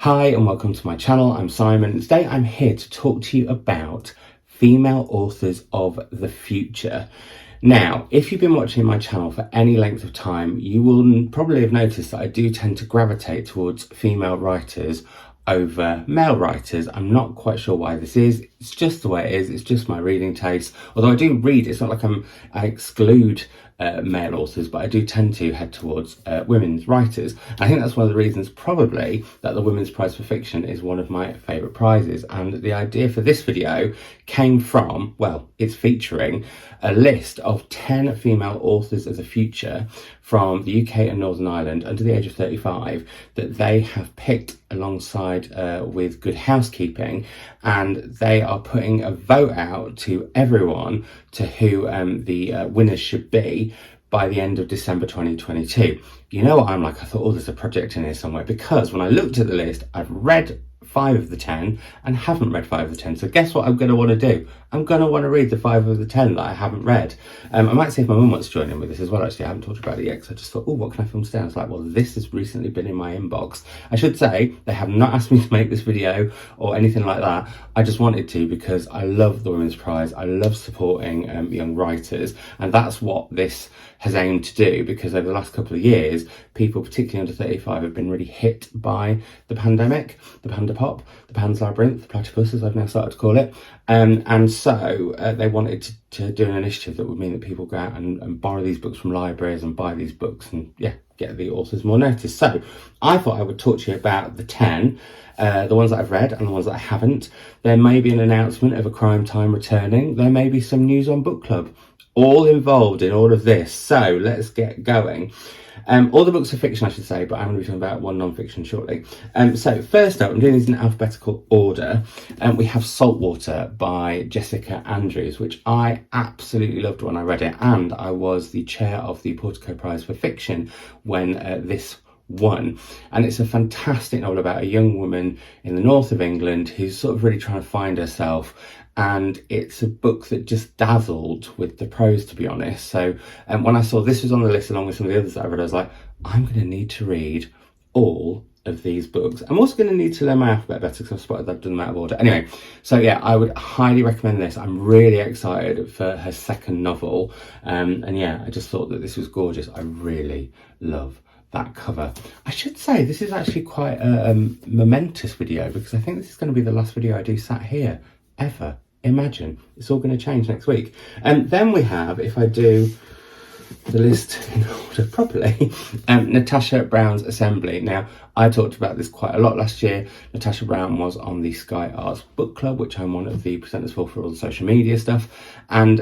Hi and welcome to my channel. I'm Simon and today I'm here to talk to you about female authors of the future. Now, if you've been watching my channel for any length of time, you will probably have noticed that I do tend to gravitate towards female writers over male writers. I'm not quite sure why this is. It's just the way it is. It's just my reading taste. Although I do read, it's not like I exclude male authors, but I do tend to head towards women's writers. I think that's one of the reasons probably that the Women's Prize for Fiction is one of my favourite prizes. And the idea for this video came from, well, it's featuring a list of 10 female authors of the future from the UK and Northern Ireland under the age of 35 that they have picked alongside with Good Housekeeping, and they are putting a vote out to everyone to who the winners should be by the end of December 2022. You know what I'm like, I thought, oh, there's a project in here somewhere, because when I looked at the list, I've read 5 of the 10 and haven't read 5 of the 10. So guess what I'm going to want to do? I'm going to want to read the 5 of the 10 that I haven't read. I might see if my mum wants to join in with this as well. Actually, I haven't talked about it yet because I just thought, oh, what can I film today? I was like, well, this has recently been in my inbox. I should say they have not asked me to make this video or anything like that. I just wanted to because I love the Women's Prize. I love supporting young writers, and that's what this has aimed to do, because over the last couple of years, people, particularly under 35, have been really hit by the pandemic, the panda pop, the Pan's Labyrinth, the platypus, as I've now started to call it. And so they wanted to do an initiative that would mean that people go out and borrow these books from libraries and buy these books and, yeah, get the authors more notice. So I thought I would talk to you about the 10, the ones that I've read and the ones that I haven't. There may be an announcement of a Crime Time returning. There may be some news on book club, all involved in all of this. So let's get going. All the books are fiction, I should say, but I'm going to be talking about one non-fiction shortly. So first up, I'm doing these in alphabetical order. We have Saltwater by Jessica Andrews, which I absolutely loved when I read it, and I was the chair of the Portico Prize for Fiction when this won. And it's a fantastic novel about a young woman in the north of England who's sort of really trying to find herself. And it's a book that just dazzled with the prose, to be honest. So when I saw this was on the list along with some of the others that I read, I was like, I'm going to need to read all of these books. I'm also going to need to learn my alphabet better because I've spotted that I've done them out of order. Anyway, so yeah, I would highly recommend this. I'm really excited for her second novel. And yeah, I just thought that this was gorgeous. I really love that cover. I should say this is actually quite a momentous video, because I think this is going to be the last video I do sat here ever. Imagine, it's all going to change next week. And then we have, if I do the list in order properly, Natasha Brown's Assembly. Now, I talked about this quite a lot last year. Natasha Brown was on the Sky Arts Book Club, which I'm one of the presenters for all the social media stuff, and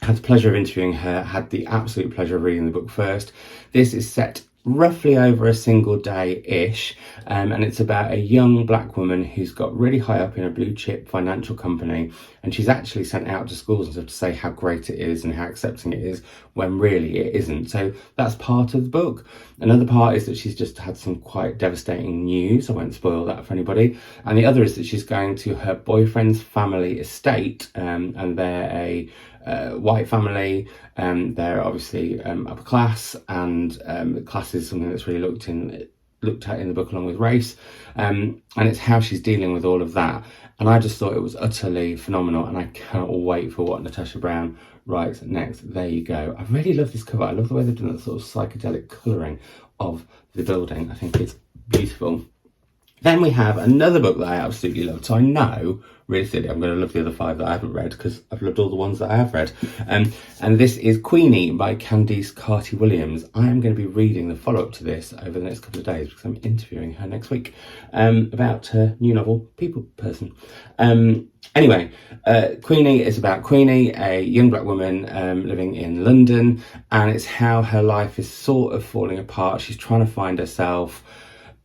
had the pleasure of interviewing her, had the absolute pleasure of reading the book first. This is set roughly over a single day-ish, and it's about a young black woman who's got really high up in a blue chip financial company, and she's actually sent out to schools and stuff to say how great it is and how accepting it is, when really it isn't. So that's part of the book. Another part is that she's just had some quite devastating news. I won't spoil that for anybody. And the other is that she's going to her boyfriend's family estate, and they're a white family. They're obviously upper class, and class is something that's really looked at in the book along with race, and it's how she's dealing with all of that. And I just thought it was utterly phenomenal, and I cannot wait for what Natasha Brown writes next. There you go. I really love this cover. I love the way they've done that sort of psychedelic colouring of the building. I think it's beautiful. Then we have another book that I absolutely loved. So I know, realistically, I'm going to love the other 5 that I haven't read, because I've loved all the ones that I have read. And this is Queenie by Candice Carty-Williams. I am going to be reading the follow-up to this over the next couple of days, because I'm interviewing her next week about her new novel, People Person. Anyway, Queenie is about Queenie, a young black woman living in London, and it's how her life is sort of falling apart. She's trying to find herself,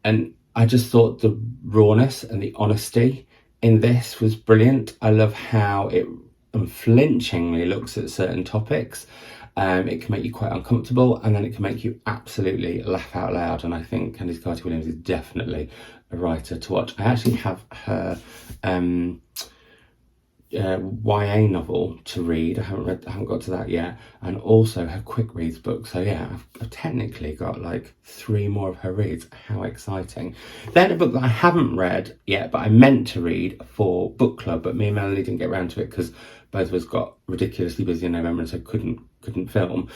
and I just thought the rawness and the honesty in this was brilliant. I love how it unflinchingly looks at certain topics. It can make you quite uncomfortable, and then it can make you absolutely laugh out loud. And I think Candice Carty-Williams is definitely a writer to watch. I actually have her YA novel to read. I haven't got to that yet, and also her quick reads book. So yeah, I've technically got like 3 more of her reads. How exciting! Then a book that I haven't read yet, but I meant to read for book club, but me and Melanie didn't get around to it because both of us got ridiculously busy in November and so couldn't film.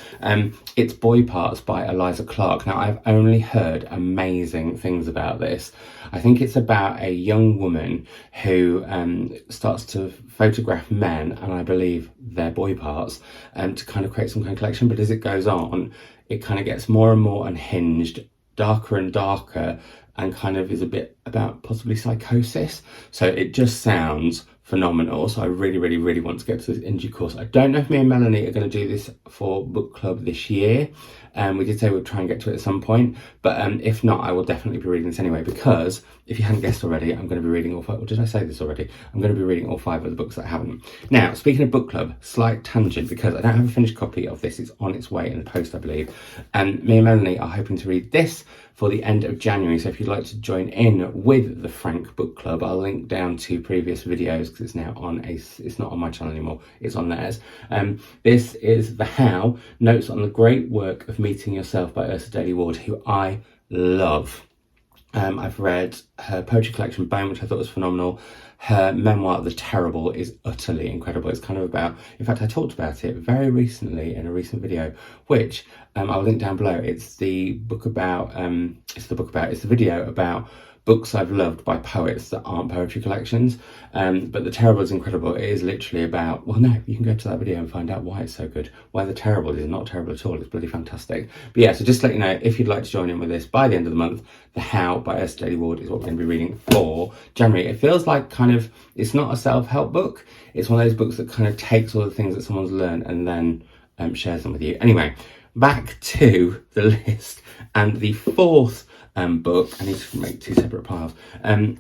It's Boy Parts by Eliza Clark. Now, I've only heard amazing things about this. I think it's about a young woman who starts to photograph men, and I believe they're boy parts, to kind of create some kind of collection. But as it goes on, it kind of gets more and more unhinged, darker and darker, and kind of is a bit about possibly psychosis. So it just sounds phenomenal. So I really, really, really want to get to this in due course. I don't know if me and Melanie are going to do this for book club this year. We did say we'd try and get to it at some point, but if not, I will definitely be reading this anyway, because if you hadn't guessed already, I'm going to be reading all 5, or did I say this already? I'm going to be reading all 5 of the books that I haven't. Now, speaking of book club, slight tangent, because I don't have a finished copy of this. It's on its way in the post, I believe. And me and Melanie are hoping to read this for the end of January. So if you'd like to join in with the Frank Book Club, I'll link down to previous videos because it's now on it's not on my channel anymore, it's on theirs. This is The How, Notes on the Great Work of Meeting Yourself by Ursula Daly Ward, who I love. I've read her poetry collection, Bone, which I thought was phenomenal. Her memoir, The Terrible, is utterly incredible. It's kind of about, in fact, I talked about it very recently in a recent video, which I'll link down below. It's the video about books I've loved by poets that aren't poetry collections. But The Terrible is incredible. It is literally about, well, no, you can go to that video and find out why it's so good. Why The Terrible is not terrible at all. It's bloody fantastic. But yeah, so just to let you know, if you'd like to join in with this by the end of the month, The How by Ursula Daly Ward is what we're going to be reading for January. It feels like kind of, it's not a self-help book. It's one of those books that kind of takes all the things that someone's learned and then shares them with you. Anyway, back to the list. And the 4th book, I need to make 2 separate piles,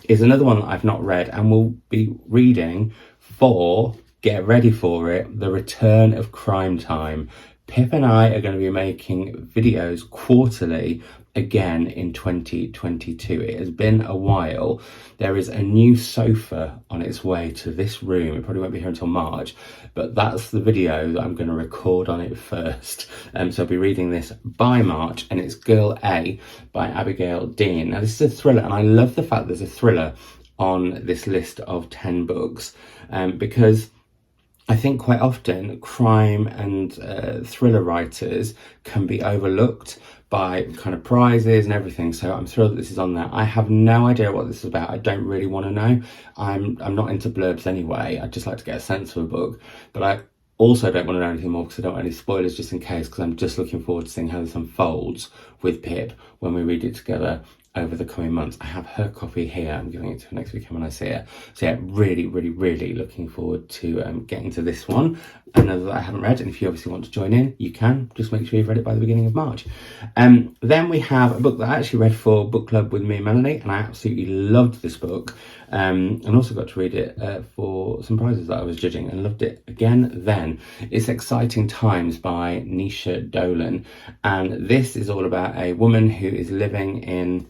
is another one that I've not read and will be reading for, get ready for it, The Return of Crime Time. Pip and I are going to be making videos quarterly again in 2022. It has been a while. There is a new sofa on its way to this room. It probably won't be here until March, but that's the video that I'm going to record on it first. So I'll be reading this by March, and it's Girl A by Abigail Dean. Now, this is a thriller, and I love the fact there's a thriller on this list of 10 books, because I think quite often crime and thriller writers can be overlooked by kind of prizes and everything. So I'm thrilled that this is on there. I have no idea what this is about. I don't really want to know. I'm not into blurbs anyway. I just like to get a sense of a book, but I also don't want to know anything more because I don't want any spoilers, just in case, because I'm just looking forward to seeing how this unfolds with Pip when we read it together over the coming months. I have her copy here. I'm giving it to her next weekend when I see it. So yeah, really, really, really looking forward to getting to this one. Another that I haven't read, and if you obviously want to join in, you can. Just make sure you've read it by the beginning of March. Then we have a book that I actually read for book club with me and Melanie, and I absolutely loved this book. And also got to read it for some prizes that I was judging, and loved it again then. It's Exciting Times by Nisha Dolan, and this is all about a woman who is living in,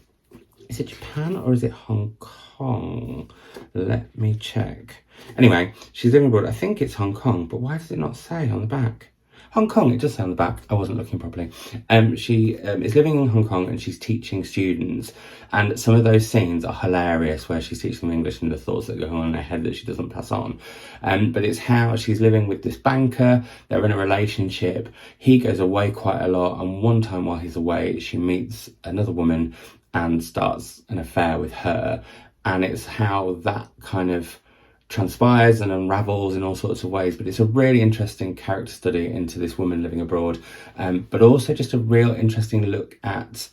is it Japan or is it Hong Kong? Let me check. Anyway, she's living abroad. I think it's Hong Kong, but why does it not say on the back? Hong Kong, it does say on the back. I wasn't looking properly. She is living in Hong Kong, and she's teaching students. And some of those scenes are hilarious, where she's teaching them English and the thoughts that go on in her head that she doesn't pass on. But it's how she's living with this banker. They're in a relationship. He goes away quite a lot. And one time while he's away, she meets another woman and starts an affair with her. And it's how that kind of transpires and unravels in all sorts of ways. But it's a really interesting character study into this woman living abroad, but also just a real interesting look at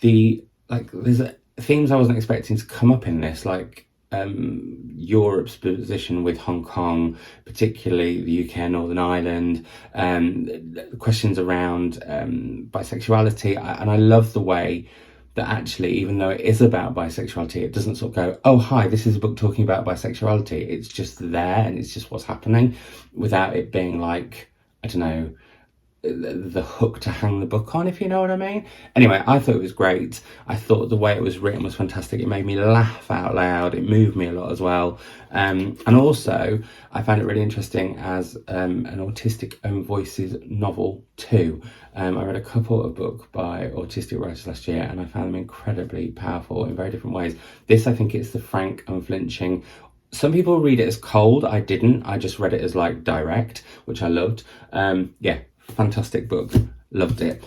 there's themes I wasn't expecting to come up in this, like Europe's position with Hong Kong, particularly the UK and Northern Ireland, questions around bisexuality. And I love the way that actually, even though it is about bisexuality, it doesn't sort of go, oh, hi, this is a book talking about bisexuality. It's just there, and it's just what's happening, without it being like, I don't know, the hook to hang the book on, if you know what I mean. Anyway, I thought it was great. I thought the way it was written was fantastic. It made me laugh out loud. It moved me a lot as well. And also, I found it really interesting as an autistic own voices novel too. I read a couple of books by autistic writers last year, and I found them incredibly powerful in very different ways. This, I think, it's the frank, unflinching. Some people read it as cold. I didn't. I just read it as like direct, which I loved. Yeah, fantastic book. Loved it.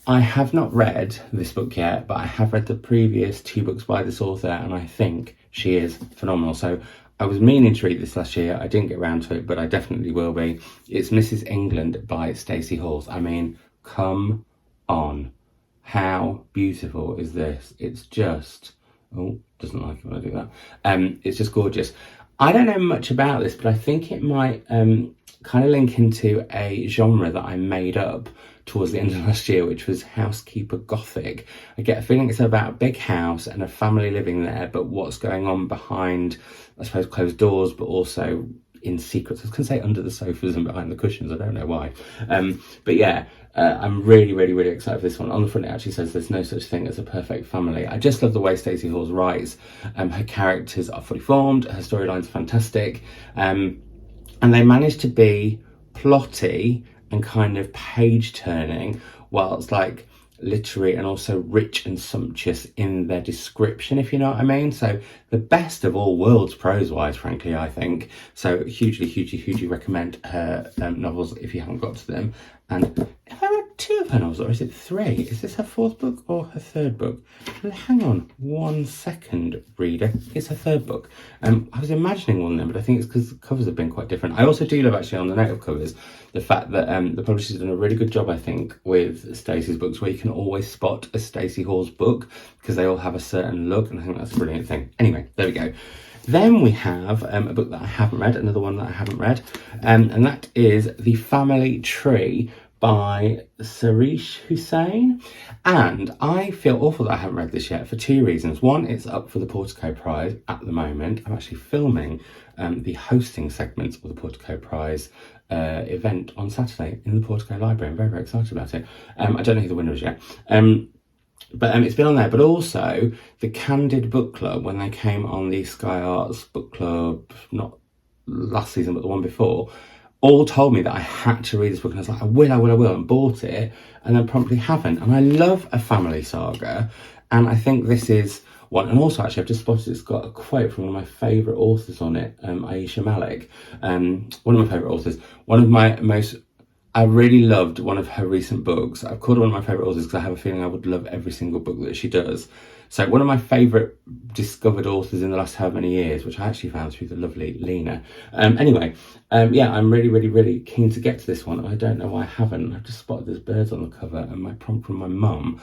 I have not read this book yet, but I have read the previous 2 books by this author, and I think she is phenomenal. So I was meaning to read this last year. I didn't get around to it, but I definitely will be. It's Mrs. England by Stacy Halls. I mean, come on. How beautiful is this? It's just... Oh, doesn't like it when I do that. It's just gorgeous. I don't know much about this, but I think it might kind of link into a genre that I made up towards the end of last year, which was Housekeeper Gothic. I get a feeling it's about a big house and a family living there, but what's going on behind, I suppose, closed doors, but also in secrets. I was going to say under the sofas and behind the cushions. I don't know why. But yeah, I'm really, really, really excited for this one. On the front, it actually says there's no such thing as a perfect family. I just love the way Stacy Halls writes. Her characters are fully formed. Her storyline's fantastic. And they manage to be plotty and kind of page turning, whilst like literary and also rich and sumptuous in their description, if you know what I mean. So the best of all worlds prose wise, frankly, I think. So hugely recommend her novels if you haven't got to them. And have I read 2 of her novels, or is it 3? Is this her 4th book or her 3rd book? Hang on 1 second, reader. It's her 3rd book. I was imagining one then, but I think it's because the covers have been quite different. I also do love, actually, on the note of covers, the fact that the publisher's done a really good job, I think, with Stacey's books, where you can always spot a Stacy Halls book because they all have a certain look, and I think that's a brilliant thing. Anyway, there we go. Then we have a book that I haven't read, another one that I haven't read, and that is The Family Tree by Sarish Hussain. And I feel awful that I haven't read this yet for 2 reasons. One, it's up for the Portico Prize at the moment. I'm actually filming the hosting segment of the Portico Prize event on Saturday in the Portico Library. I'm very, very excited about it. I don't know who the winner is yet. But it's been on there. But also the Candid Book Club, when they came on the Sky Arts Book Club, not last season, but the one before, all told me that I had to read this book. And I was like, I will, and bought it, and then promptly haven't. And I love a family saga. And I think this is one. And also, actually, I've just spotted it's got a quote from one of my favourite authors on it, Aisha Malik. One of my favourite authors. I really loved one of her recent books. I've called her one of my favourite authors because I have a feeling I would love every single book that she does. So one of my favourite discovered authors in the last how many years, which I actually found through the lovely Lena. Yeah, I'm really keen to get to this one. I don't know why I haven't. I've just spotted there's birds on the cover, and my prompt from my mum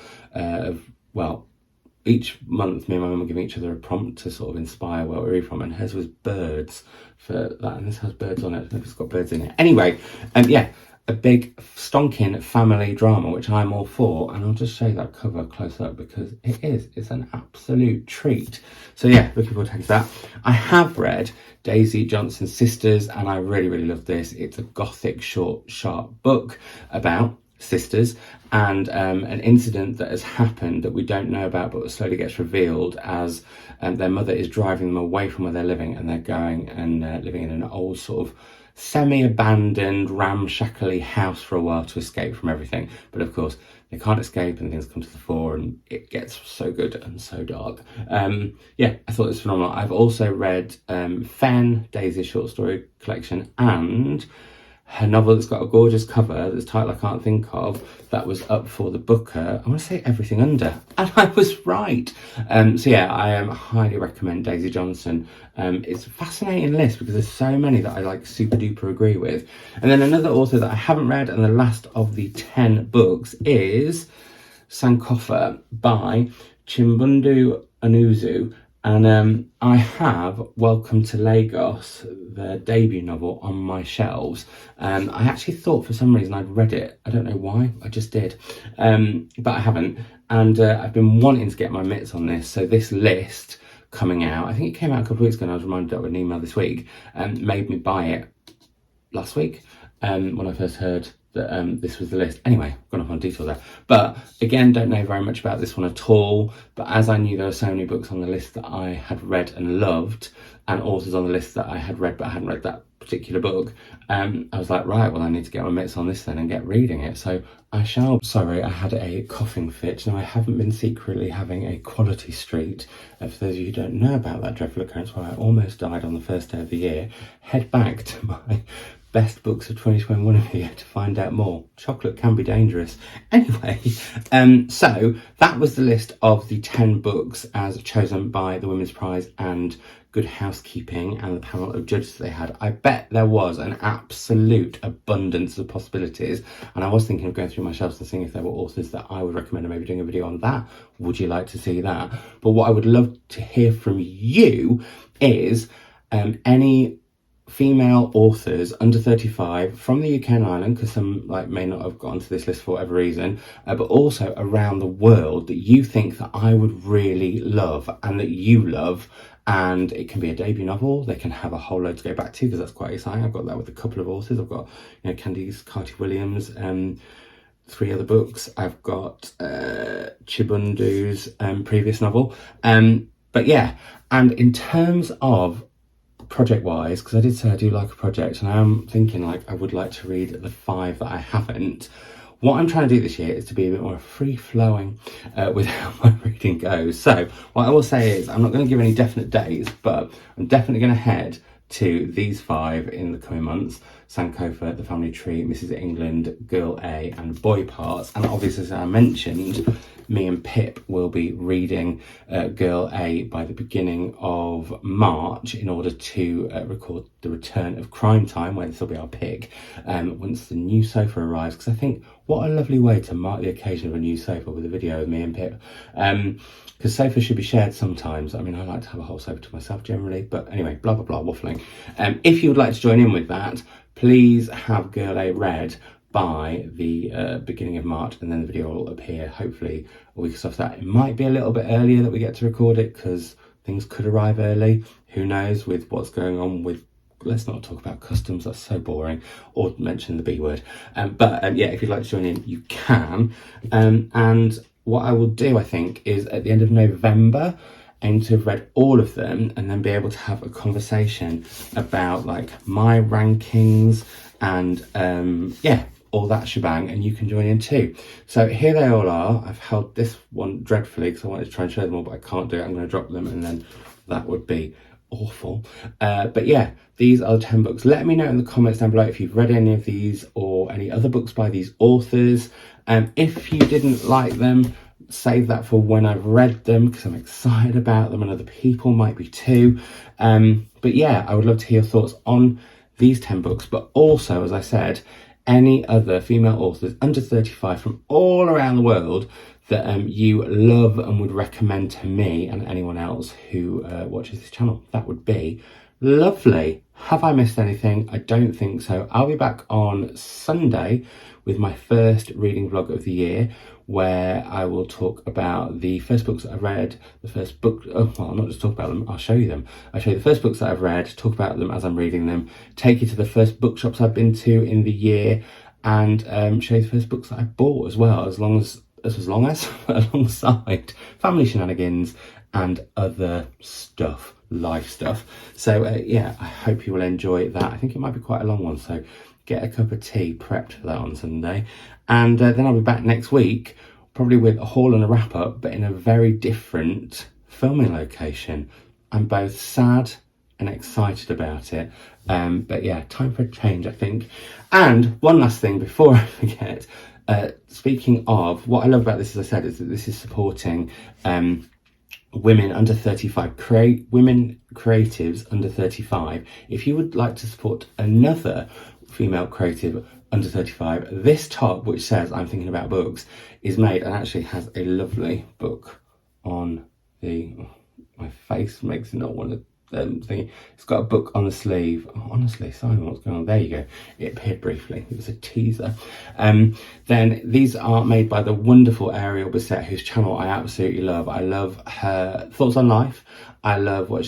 each month, me and my mum are giving each other a prompt to sort of inspire where we read from, and hers was birds for that, and this has birds on it. I don't know if it's got birds in it. Anyway, yeah, a big stonking family drama, which I'm all for, and I'll just show you that cover close up because it's an absolute treat. So yeah, looking forward to that. I have read Daisy Johnson's Sisters, and I really love this. It's a gothic, short, sharp book about sisters and an incident that has happened that we don't know about but slowly gets revealed as their mother is driving them away from where they're living, and they're going and living in an old sort of semi-abandoned, ramshackly house for a while to escape from everything. But of course they can't escape, and things come to the fore, and it gets so good and so dark. Yeah, I thought it was phenomenal. I've also read Fen, Daisy's short story collection, and her novel that's got a gorgeous cover, that's title I can't think of, that was up for the Booker. I want to say Everything Under, and I was right. So yeah, I highly recommend Daisy Johnson. It's a fascinating list because there's so many that I like super duper agree with. And then another author that I haven't read, and the last of the 10 books, is Sankofa by Chimbundu Anuzu. And I have Welcome to Lagos, the debut novel, on my shelves. I actually thought for some reason I'd read it. I don't know why, I just did. But I haven't. And I've been wanting to get my mitts on this. So this list coming out, I think it came out a couple of weeks ago, and I was reminded of an email this week, made me buy it last week when I first heard that this was the list. Anyway, I've gone off on detail there. But again, don't know very much about this one at all. But as I knew there were so many books on the list that I had read and loved, and authors on the list that I had read but I hadn't read that particular book, I was like, right, well, I need to get my mitts on this then and get reading it. So I shall. Sorry, I had a coughing fit. Now, I haven't been secretly having a quality streak. For those of you who don't know about that dreadful occurrence where I almost died on the first day of the year, head back to my best books of 2021 here to find out more. Chocolate can be dangerous. Anyway, so that was the list of the 10 books as chosen by the Women's Prize and Good Housekeeping and the panel of judges they had. I bet there was an absolute abundance of possibilities, and I was thinking of going through my shelves and seeing if there were authors that I would recommend and maybe doing a video on that. Would you like to see that? But what I would love to hear from you is any female authors under 35 from the UK and Ireland, because some may not have gone to this list for whatever reason, but also around the world that you think that I would really love and that you love. And it can be a debut novel. They can have a whole load to go back to, because that's quite exciting. I've got that with a couple of authors. I've got, Candice, Carty-Williams, 3 other books. I've got Chibundu's previous novel. But yeah, and in terms of project-wise, because I did say I do like a project, and I am thinking I would like to read the 5 that I haven't. What I'm trying to do this year is to be a bit more free-flowing with how my reading goes. So what I will say is I'm not going to give any definite dates, but I'm definitely going to head to these 5 in the coming months: Sankofa, The Family Tree, Mrs. England, Girl A, and Boy Parts. And obviously, as I mentioned, me and Pip will be reading Girl A by the beginning of March in order to record the return of Crime Time, where this will be our pick once the new sofa arrives. Because I think what a lovely way to mark the occasion of a new sofa with a video of me and Pip. Because sofas should be shared sometimes. I mean, I like to have a whole sofa to myself generally, but anyway, blah, blah, blah, waffling. If you would like to join in with that, please have Girl A read by the beginning of March, and then the video will appear hopefully a week or so after that. It might be a little bit earlier that we get to record it, because things could arrive early. Who knows with what's going on with, let's not talk about customs, that's so boring, or mention the B word. But yeah, if you'd like to join in, you can. And what I will do, I think, is at the end of November, aim to have read all of them and then be able to have a conversation about my rankings and yeah, all that shebang, and you can join in too. So here they all are. I've held this one dreadfully because I wanted to try and show them all, but I can't do it. I'm going to drop them, and then that would be awful. But yeah, these are the 10 books. Let me know in the comments down below if you've read any of these or any other books by these authors. If you didn't like them, save that for when I've read them, because I'm excited about them and other people might be too. But yeah, I would love to hear your thoughts on these 10 books, but also, as I said, any other female authors under 35 from all around the world that you love and would recommend to me and anyone else who watches this channel. That would be lovely. Have I missed anything? I don't think so. I'll be back on Sunday with my first reading vlog of the year, where I will talk about the first books that I've read, the first book, well, I'll not just talk about them, I'll show you them. I'll show you the first books that I've read, talk about them as I'm reading them, take you to the first bookshops I've been to in the year, and show you the first books that I bought as well, alongside family shenanigans and other stuff, life stuff. So yeah, I hope you will enjoy that. I think it might be quite a long one, so get a cup of tea prepped for that on Sunday. And then I'll be back next week, probably with a haul and a wrap up, but in a very different filming location. I'm both sad and excited about it. But yeah, time for a change, I think. And one last thing before I forget, speaking of, what I love about this, as I said, is that this is supporting women under 35, women creatives under 35. If you would like to support another female creative under 35, this top, which says I'm thinking about books, is made and actually has a lovely book on the, my face makes it not want to thingy. It's got a book on the sleeve. Oh, honestly, Simon, what's going on? There you go. It appeared briefly. It was a teaser. Then these are made by the wonderful Ariel Bissett, whose channel I absolutely love. I love her thoughts on life. I love what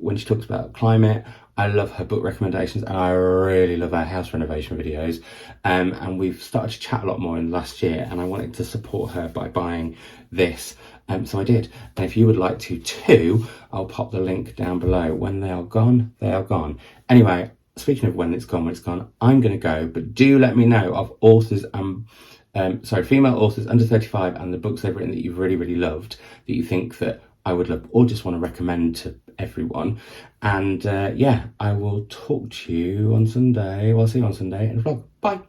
when she talks about climate. I love her book recommendations, and I really love her house renovation videos. And we've started to chat a lot more in the last year, and I wanted to support her by buying this. So I did. And if you would like to too, I'll pop the link down below. When they are gone, they are gone. Anyway, speaking of when it's gone, I'm going to go. But do let me know of authors, female authors under 35 and the books they've written that you've really, really loved, that you think that I would love or just want to recommend to everyone. And yeah, I will talk to you on Sunday. Well, I'll see you on Sunday in the vlog. Bye.